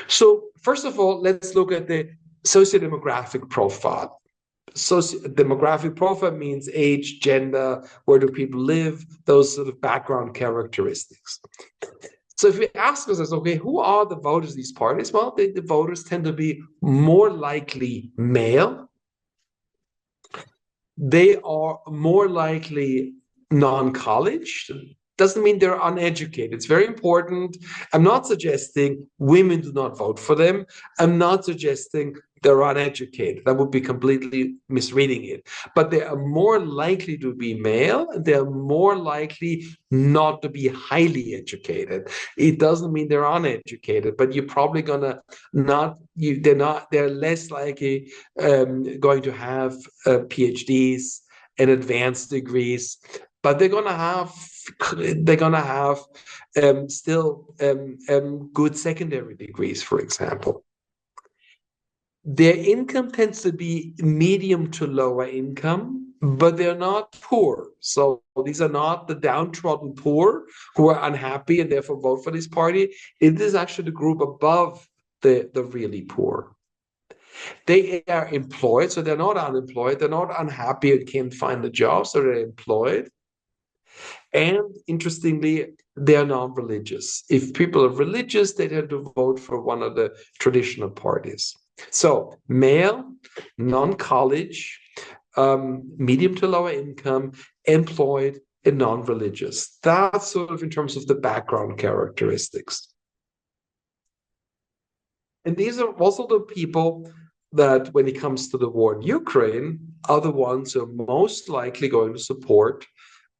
So first of all, let's look at the socio-demographic profile. Socio-demographic profile means age, gender, where do people live, those sort of background characteristics. So if we ask ourselves, okay, who are the voters of these parties? Well, the voters tend to be more likely male. They are more likely non-college. Doesn't mean they're uneducated. It's very important. I'm not suggesting women do not vote for them. I'm not suggesting they're uneducated. That would be completely misreading it. But they are more likely to be male, and they're more likely not to be highly educated. It doesn't mean they're uneducated, but you're probably gonna not you. They're less likely going to have PhDs and advanced degrees, but they're gonna have still good secondary degrees, for example. Their income tends to be medium to lower income, but they're not poor. So these are not the downtrodden poor who are unhappy and therefore vote for this party. It is actually the group above the really poor. They are employed, so they're not unemployed. They're not unhappy and can't find a job, so they're employed. And interestingly, they are non-religious. If people are religious, they tend to vote for one of the traditional parties. So male, non-college, medium to lower income, employed, and non-religious. That's sort of in terms of the background characteristics. And these are also the people that, when it comes to the war in Ukraine, are the ones who are most likely going to support,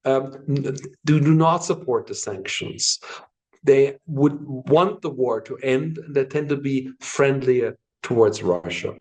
do not support the sanctions. They would want the war to end, and they tend to be friendlier towards Russia.